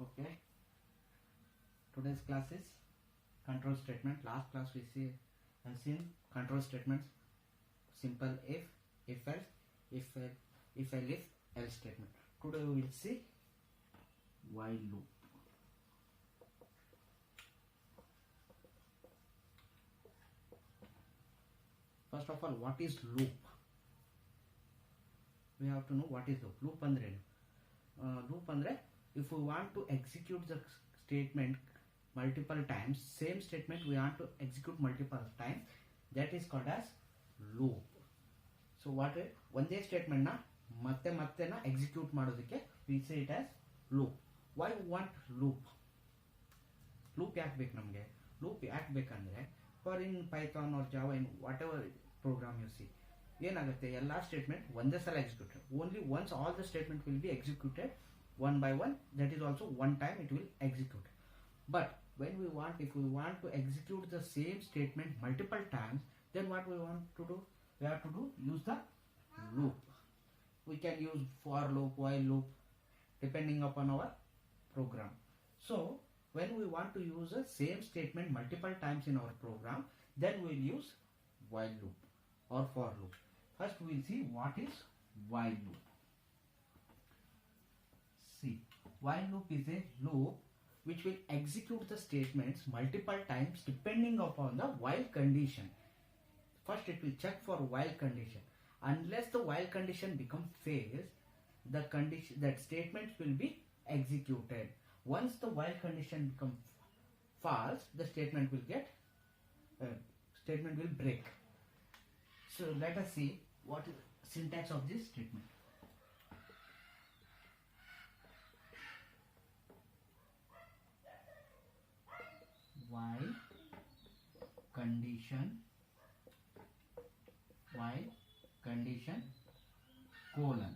Okay, today's class is control statement. Last class we have seen control statements, simple if else, if else statement. Today we will see while loop. First of all, what is loop? We have to know what is loop. Loop andre loop andre if we want to execute the statement multiple times, same statement we want to execute multiple times, that is called as loop. So what ಒಂದೇ statement ನ ಮತ್ತೆ execute ಮಾಡೋದಕ್ಕೆ we say it as loop. Why we want loop? Loop ಯಾಕೆ ಬೇಕು ನಮಗೆ? Loop ಯಾಕೆ ಬೇಕಂದ್ರೆ for in Python or Java in whatever program you see, ಏನಾಗುತ್ತೆ ಎಲ್ಲ ಸ್ಟೇಟ್ಮೆಂಟ್ ಒಂದೇ ಸಲ executed. Only once all the statement will be executed one by one, that is also one time it will execute. But when we want, if we want to execute the same statement multiple times, then what we want to do? We have to use the loop. We can use for loop, while loop, depending upon our program. So when we want to use the same statement multiple times in our program, then we will use while loop or for loop. First we will see what is while loop. See, while loop is a loop which will execute the statements multiple times depending upon the while condition. First it will check for while condition. Unless the while condition becomes false, the condition, that statement will be executed. Once the while condition becomes false, the statement will break. So let us see what is syntax of this statement. While condition colon.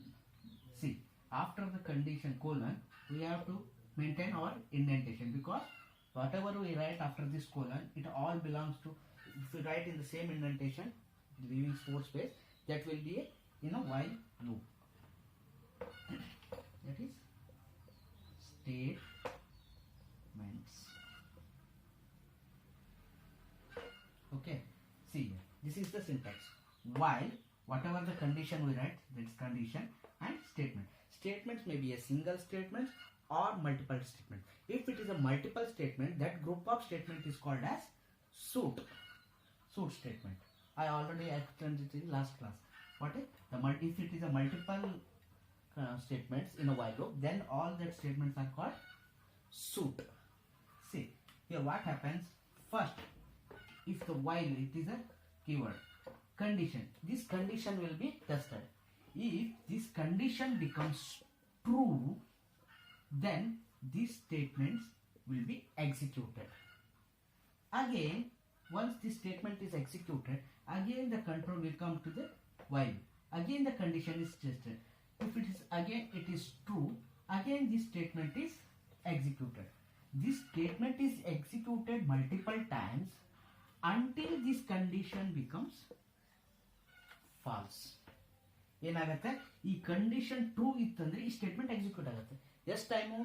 See, after the condition colon, we have to maintain our indentation, because whatever we write after this colon, it all belongs to, if we write in the same indentation leaving space, that will be in a while loop. That is statements. Okay, see here, this is the syntax. While, whatever the condition we write, that is condition, and statement. Statements may be a single statement or multiple statement. If it is a multiple statement, that group of statement is called as suit statement. I already explained it in last class. What is if it is a multiple statements in a while loop, then all that statements are called suit. See here what happens. First, if the while, it is a keyword condition, this condition will be tested. If this condition becomes true, then these statements will be executed. Again, once this statement is executed, again the control will come to the while. Again the condition is tested. If it is again it is true, again this statement is executed. This statement is executed multiple times until this condition becomes false. ಏನಾಗುತ್ತೆ, ಈ condition true ಇತ್ತಂದ್ರೆ ಈ statement execute ಆಗುತ್ತೆ. ಎಷ್ಟು time?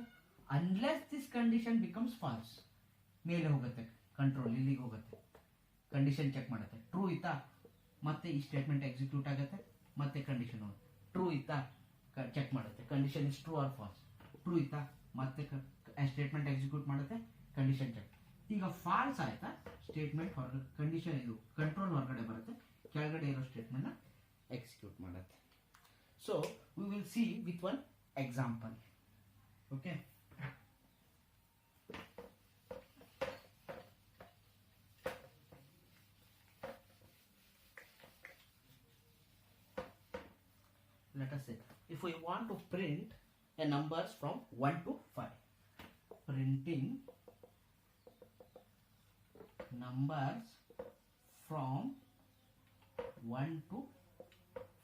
Unless this condition becomes false. ಮೇಲೆ ಹೋಗುತ್ತೆ control, ಇಲ್ಲಿಗೆ ಹೋಗುತ್ತೆ, ಕಂಡೀಷನ್ ಚೆಕ್ ಮಾಡುತ್ತೆ. ಟ್ರೂ ಇತ್ತಾ, ಮತ್ತೆ ಈ ಸ್ಟೇಟ್ಮೆಂಟ್ ಎಕ್ಸಿಕ್ಯೂಟ್ ಆಗುತ್ತೆ, ಮತ್ತೆ ಕಂಡೀಷನ್ ಹೋಗುತ್ತೆ. ಟ್ರೂ ಇತ್ತಾ, ಚೆಕ್ ಮಾಡುತ್ತೆ, condition is true or false. True ಇತ್ತಾ, ಮತ್ತೆ ಸ್ಟೇಟ್ಮೆಂಟ್ ಎಕ್ಸಿಕ್ಯೂಟ್ ಮಾಡುತ್ತೆ, ಕಂಡೀಷನ್ ಚೆಕ್. ಈಗ ಫಾಲ್ಸ್ ಆಯ್ತಾ, ಸ್ಟೇಟ್ಮೆಂಟ್ ಹೊರಗಡೆ, ಕಂಡೀಷನ್ ಇದು ಕಂಟ್ರೋಲ್ ಹೊರಗಡೆ ಬರುತ್ತೆ, ಕೆಳಗಡೆ ಇರೋ ಸ್ಟೇಟ್ಮೆಂಟ್ ನ ಎಕ್ಸಿಕ್ಯೂಟ್ ಮಾಡುತ್ತೆ. So we will see with one example. Okay, let us say if we want to print a numbers from 1 to 5, printing numbers from 1 to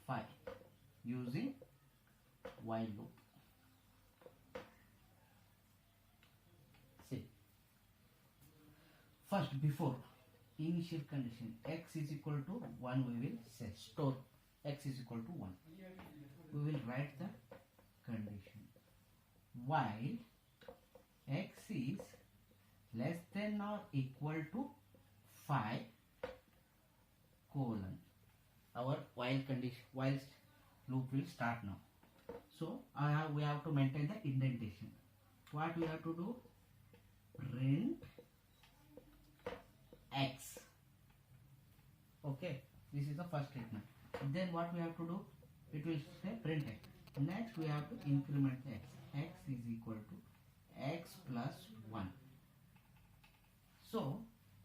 5 using while loop. See, first, before initial condition x is equal to 1, we will say store x is equal to 1. We will write the condition while x is less than or equal to 5 colon. Our while condition, while loop will start now. So we have to maintain the indentation. What we have to do? Print x. Okay, this is the first statement. Then what we have to do? It will say print x. Next we have to increment x. X is equal to x plus 1. So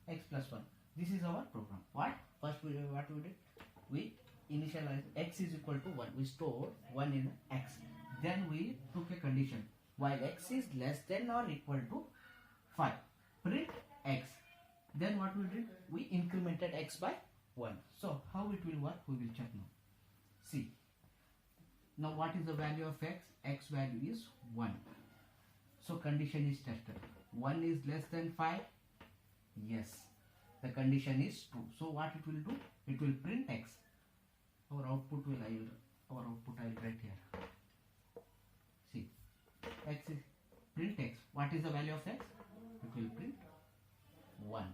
x plus 1. This is our program. What? First what we did? We initialize x is equal to 1. We store 1 in x. Then we took a condition. While x is less than or equal to 5. Print x. Then what we did? We incremented x by 1. So how it will work? We will check now. See. Now what is the value of x? X value is 1. So condition is tested. 1 is less than 5. Yes. The condition is true. So what it will do? It will print x. Our output I will write here. See. X is print x. What is the value of x? It will print 1.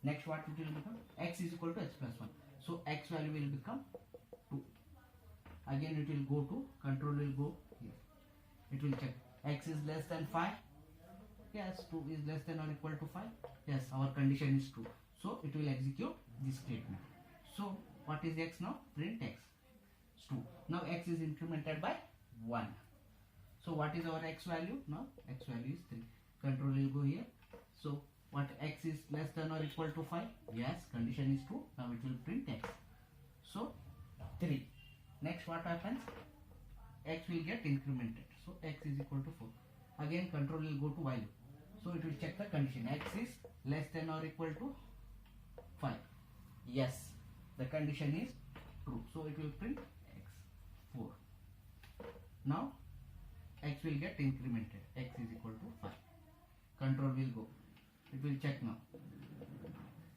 Next what it will become? X is equal to x plus 1. So x value will become 2. Again it will go to, control will go here. It will check. X is less than 5. Yes, 2 is less than or equal to 5. Yes, our condition is true. So it will execute this statement. So what is x now? Print x. It's 2. Now x is incremented by 1. So what is our x value? Now x value is 3. Control will go here. So what, x is less than or equal to 5? Yes, condition is true. Now it will print x. So 3. Next what happens? X will get incremented. So x is equal to 4. Again control will go to while. So it will check the condition. X is less than or equal to 5. Yes, the condition is true. So it will print x 4. Now x will get incremented. X is equal to 5. Control will go. It will check now.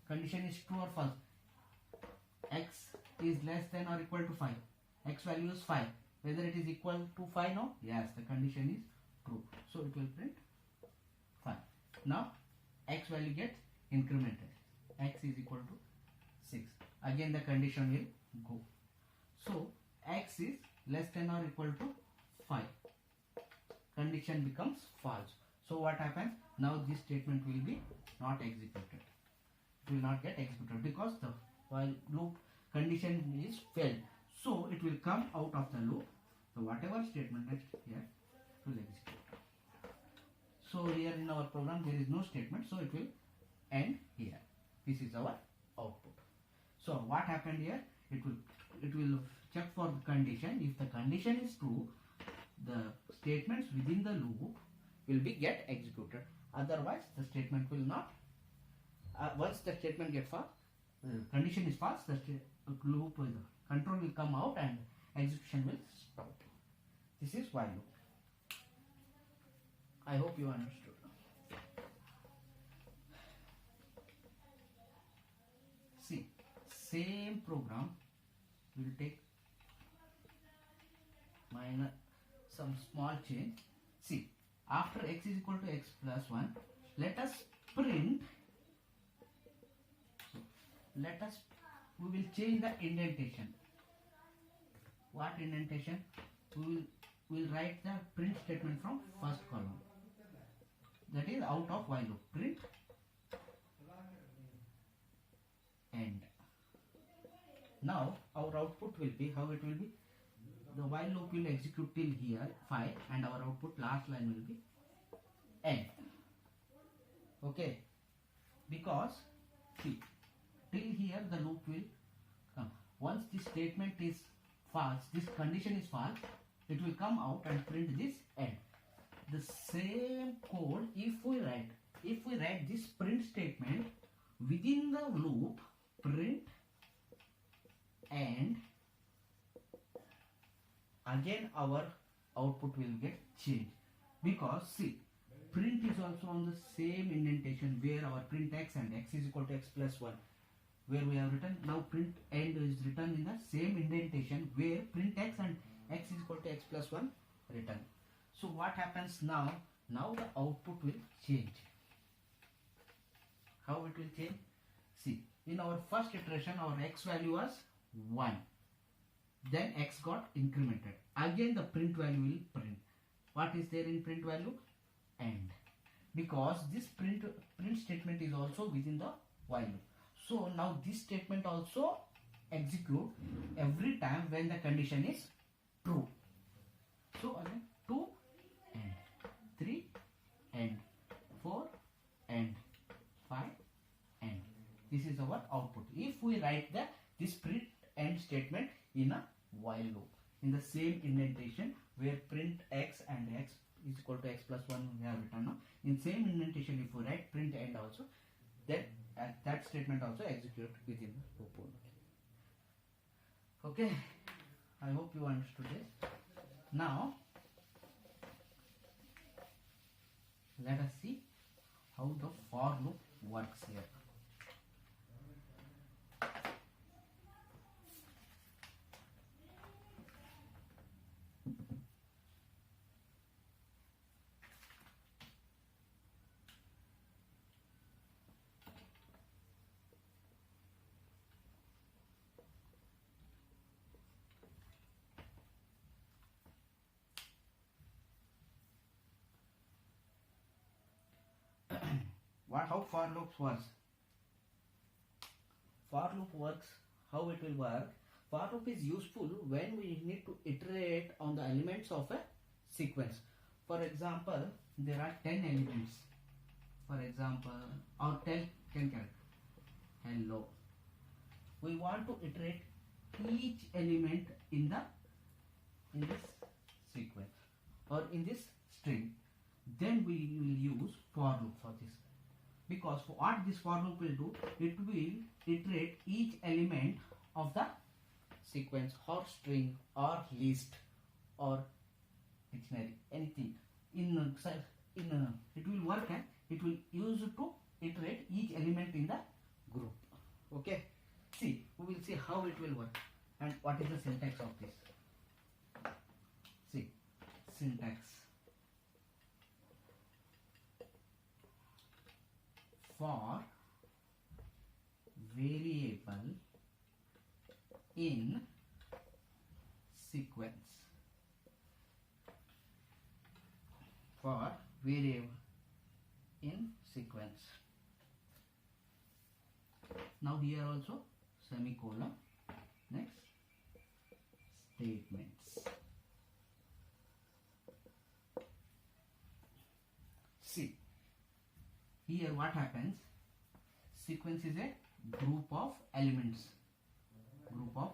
Condition is true or false. X is less than or equal to 5. X value is 5. Whether it is equal to 5 now? Yes, the condition is true. So it will print 5. Now x value gets incremented. X is equal to 6. Again the condition will go. So x is less than or equal to 5. Condition becomes false. So what happens? Now this statement will be not executed. It will not get executed because the while loop condition is failed. So it will come out of the loop. So whatever statement is here will execute. So here in our program there is no statement. So it will end here. This is our output. So what happened here? It will check for the condition. If the condition is true, the statements within the loop will be get executed. Otherwise the statement will not. Once the statement gets false, condition is false, the loop will, control will come out and execution will stop. This is while loop. I hope you understood. See, same program will take minor some small change. See, after x is equal to x plus 1, let us print. So, we will change the indentation. What indentation? We will write the print statement from first column. That is out of while loop. Print end. Now our output will be, how it will be? The while loop will execute till here 5 and our output last line will be end. Okay, because see, till here the loop will come. Once this statement is false, this condition is false, it will come out and print this end. The same code, if we write this print statement within the loop, print end, again our output will get changed. Because see, print is also on the same indentation where our print x and x is equal to x plus 1, where we have written. Now print end is written in the same indentation where print x and x is equal to x plus 1 written. So what happens now? Now the output will change. How it will change? See, in our first iteration our x value was 1. Then x got incremented. Again the print value will print. What is there in print value? End. Because this print statement is also within the while loop. So now this statement also execute every time when the condition is true. So again 2 end, 3 end, 4 end, 5 end. This is our output. If we write this print end statement in a while loop in the same indentation where print x and x is equal to x plus 1 we have written now. In same indentation if we write print end also, then that statement also execute within the loop only. Okay, I hope you understood this. Now let us see how the for loop works here. How for loops works? For loop works, how it will work? For loop is useful when we need to iterate on the elements of a sequence. For example, there are 10 elements. For example, or 10 characters. Hello. We want to iterate each element in this sequence or in this string. Then we will use for loop for this. Because what this for loop will do, it will iterate each element of the sequence or string or list or dictionary, anything. It will work and it will use to iterate each element in the group. Okay. See, we will see how it will work and what is the syntax of this. See, syntax. For variable in sequence. For variable in sequence. Now here also semicolon. Next statements. See. Here what happens? Sequence is a group of elements. Group of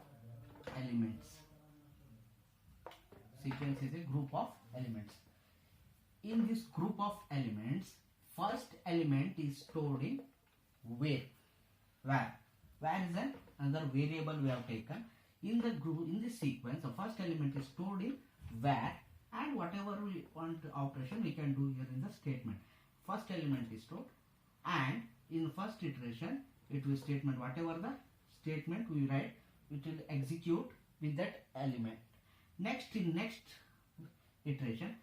elements. Sequence is a group of elements. In this group of elements, first element is stored in where. Where is another variable we have taken. In the group, in this sequence, the first element is stored in where, and whatever we want operation we can do here in the statement. First element is stored, and in first iteration it will statement whatever the statement we write, it will execute with that element. Next, in next iteration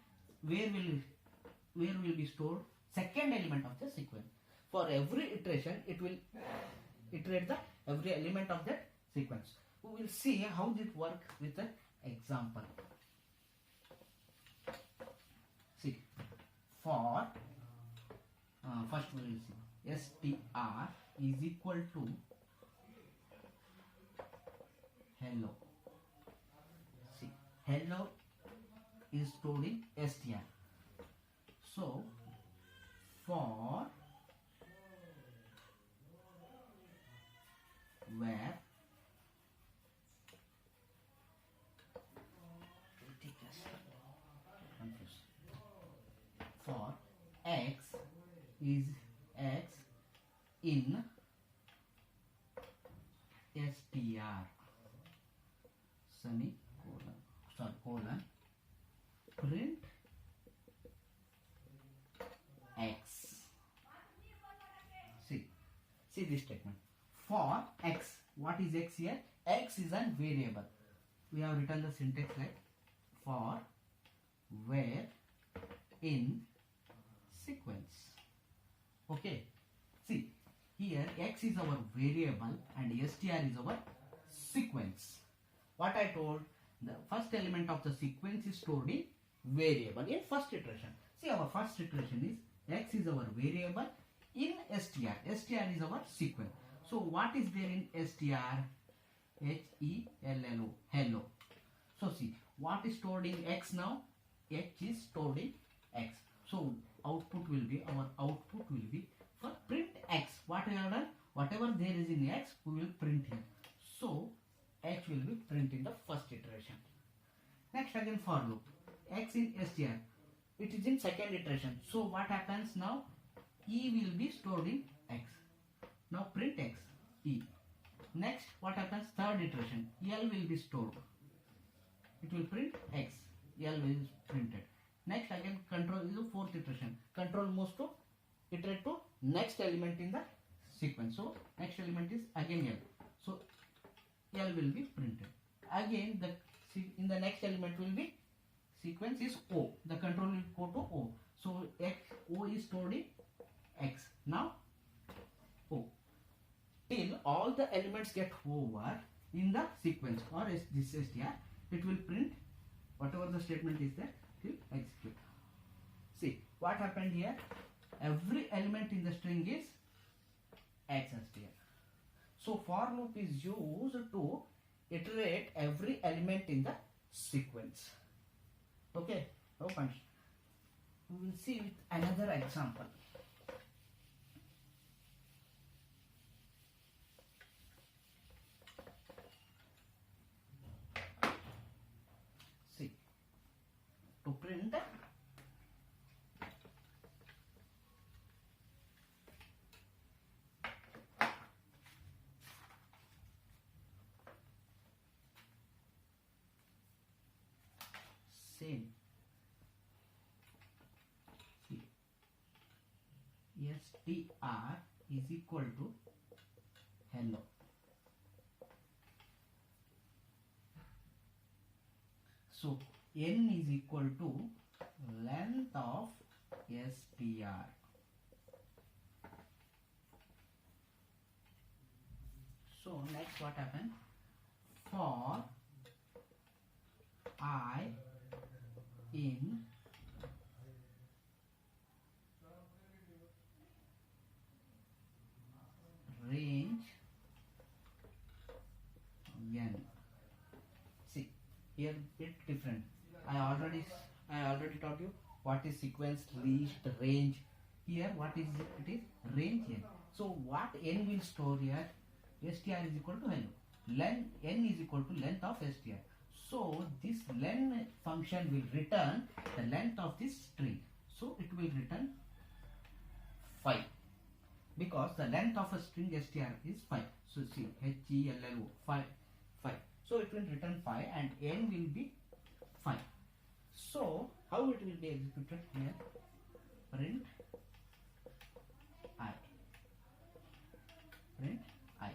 where will be stored second element of the sequence. For every iteration it will iterate the every element of that sequence. We will see how this work with the example. See, for first we will see str is equal to hello. See, hello is stored in str. So for where for x is x in str colon print x. See this statement. For x, what is x here? X is a variable. We have written the syntax like for where in Okay. See, here x is our variable and str is our sequence. What I told, the first element of the sequence is stored in variable in first iteration. See, our first iteration is x is our variable in str. Str is our sequence. So what is there in str? HELLO, hello. So see, what is stored in x now? H is stored in x. So output will be, our output will be for print x. What we have done? Whatever there is in x, we will print here. So h will be print in the first iteration. Next again for loop. X in str. It is in second iteration. So what happens now? E will be stored in x. Now print x, E. Next, what happens? Third iteration. L will be stored. It will print x. L will be printed. Next, again, control is the fourth iteration. Control moves to iterate to next element in the sequence. So, next element is again L. So, L will be printed. Again, in the next element will be sequence is O. The control will go to O. So, O is stored in x. Now, O. Till all the elements get over in the sequence or this str, it will print whatever the statement is there till execute. See what happened here. Every element in the string is x str. So for loop is used to iterate every element in the sequence. Okay. No punch. We will see with another example. To print same. See, str is equal to hello. So n is equal to length of str. So next what happens? For I in range n. See, here bit different. I already taught you what is sequence, list, range. Here what is it? It is range n. So what n will store here? Str is equal to hello. N is equal to length of str. So this len function will return the length of this string. So it will return 5 because the length of a string str is 5. So see, HELLO 5. So it will return 5 and n will be 5. So how it will be executed here? Print I. Print I.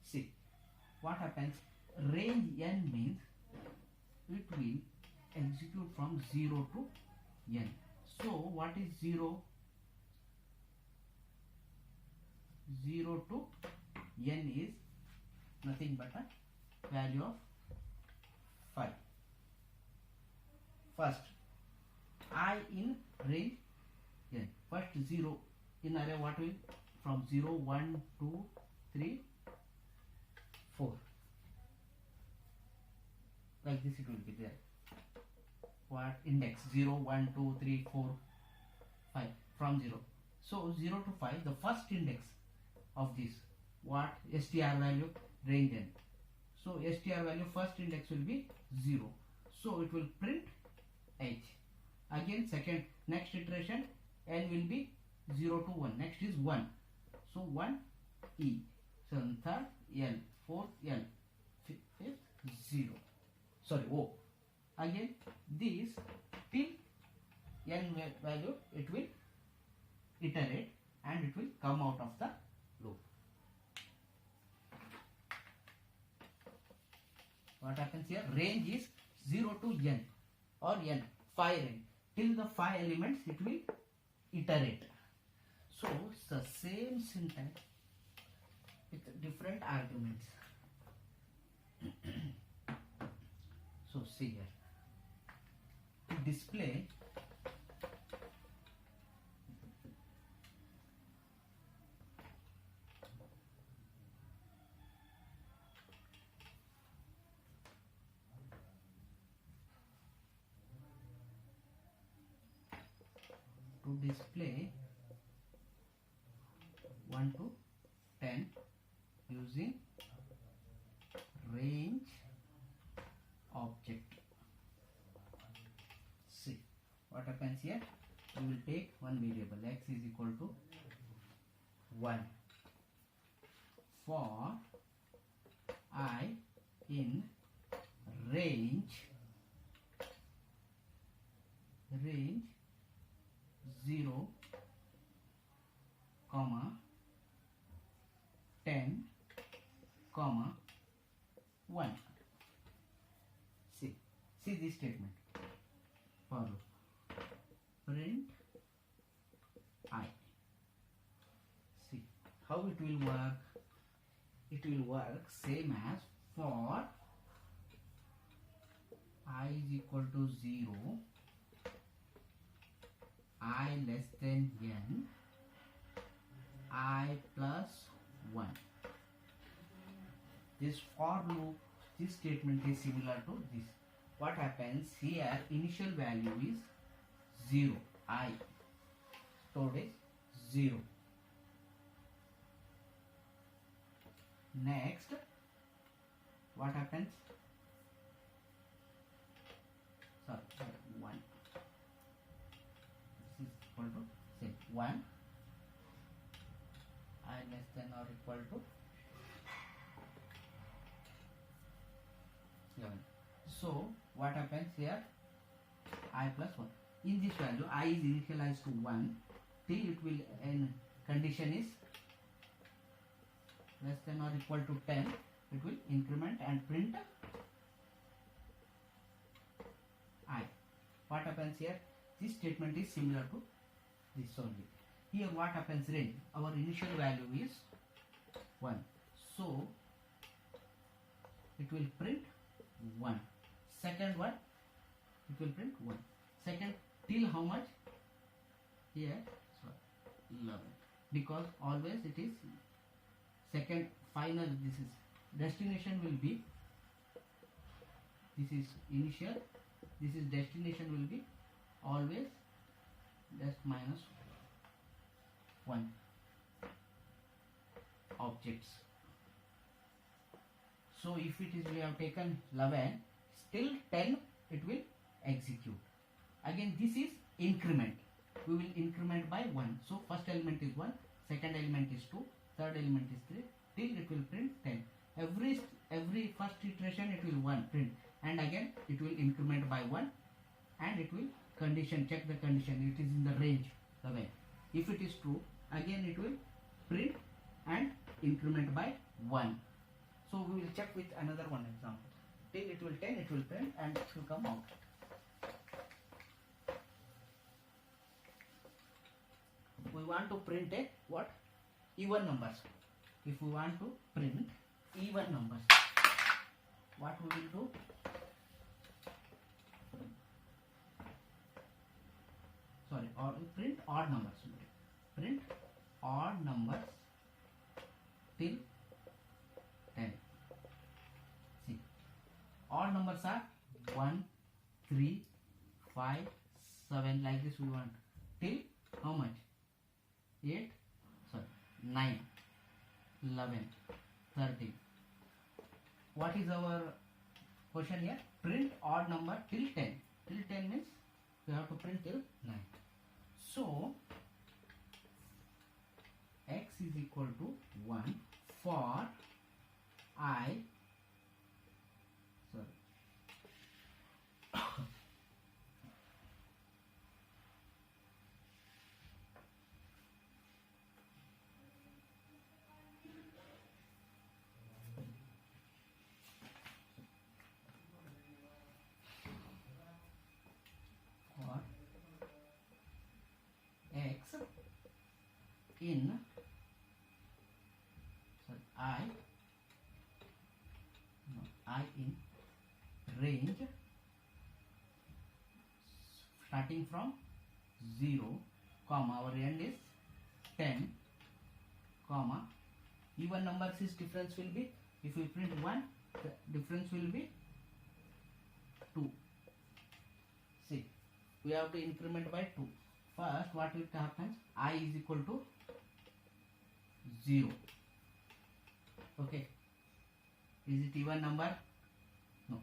See what happens? Range n means it will execute from 0 to n. So what is 0? 0 to n is nothing but a value of 5. First, I in range n. First 0 in array what will? From 0, 1, 2, 3, 4. Like this it will be there. What index? 0, 1, 2, 3, 4, 5. From 0. So 0 to 5, the first index of this. What? str value range n. So str value first index will be 0. So it will print h. Again second, next iteration n will be 0 to 1. Next is 1. So 1 e. So third l. Fourth l. Fifth 0. Sorry o. Again this till n value it will iterate and it will come out of the loop. What happens here? Range is 0 to n or n, 5 range. Till the 5 elements it will iterate. So it's the same syntax with different arguments. So see here, to display to display 1 to 10 using range object. See what happens here. We will take one variable x is equal to 1 for I in range 0, comma 10, comma 1. See this statement. For print I. See how it will work. It will work same as for I is equal to 0, I less than n, I plus 1. This for loop, this statement is similar to this. What happens here, initial value is 0, I stored is 0. Next, what happens? Sorry, 1. This is equal to say 1. I less than or equal to 11. So what happens here? I plus 1. In this value, I is initialized to 1 till it will end. Condition is less than or equal to 10. It will increment and print I. What happens here? This statement is similar to this only. Here what happens, range, our initial value is 1. So it will print 1. Second one, it will print 1. Second, till how much? Here, so 11. Because always it is second final, this is destination will be, this is initial, this is destination will be always just minus 1 objects. So if it is, we have taken 11, still 10 it will execute. Again this is increment. We will increment by 1. So first element is 1, second element is 2, third element is 3, till it will print 10. Every first iteration it will 1 print, and again it will increment by 1, and it will condition, check the condition, it is in the range 11. If it is true, again it will print and increment by 1. So we will check with another one example. Till it will 10, it will print and it will come out. We want to print a what? Even numbers. If we want to print even numbers, what we will do? Sorry, or print odd numbers. Print odd numbers till 10. See, odd numbers are 1, 3, 5, 7, like this we want. Till how much? 8, sorry, 9, 11, 13. What is our question here? Print odd number till 10. Till 10 means we have to print till 9. So x is equal to 1 for I, sorry, for x in I in range starting from 0, comma, our end is 10, comma, even numbers is difference will be, if we print 1, the difference will be 2. See, we have to increment by 2. First, what will happen? I is equal to 0. Okay. Is it even number? No.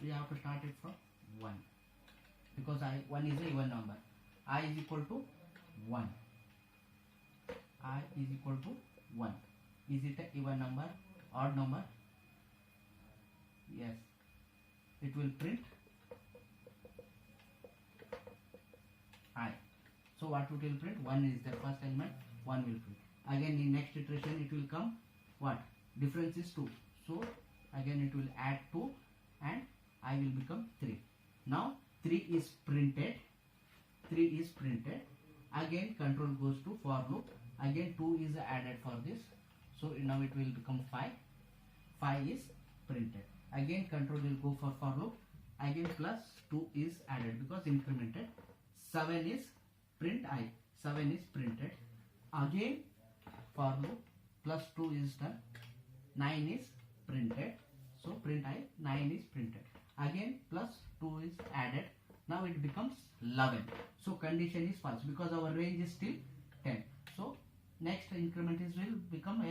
We have to start it from 1. Because 1 is a even number. I is equal to 1. I is equal to 1. Is it a even number? Odd number? Yes. It will print I. So what it will print? 1 is the first element. 1 will print. Again in next iteration it will come what? Difference is 2. So again it will add 2 and I will become 3. Now 3 is printed. 3 is printed. Again control goes to for loop. Again 2 is added for this. So now it will become 5. 5 is printed. Again control will go for loop. Again plus 2 is added because incremented. 7 is print I. 7 is printed. Again for loop plus 2 is done. 9 is printed. So print I. 9 is printed. Again plus 2 is added. Now it becomes 11. So condition is false because our range is still 10. So next increment is will become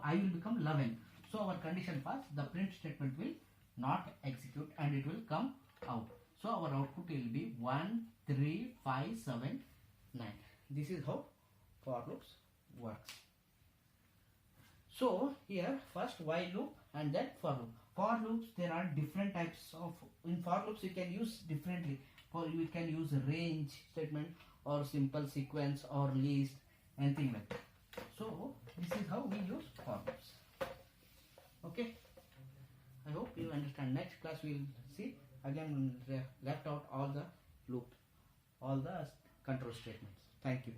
I will become 11. So our condition false. The print statement will not execute and it will come out. So our output will be 1, 3, 5, 7, 9. This is how for loops works. So here first while loop and then for loop. For loops there are different types of, in for loops you can use differently. For you can use range statement or simple sequence or list, anything like that. So this is how we use for loops. Okay, I hope you understand. Next class we will see again left out all the loop, all the control statements. Thank you.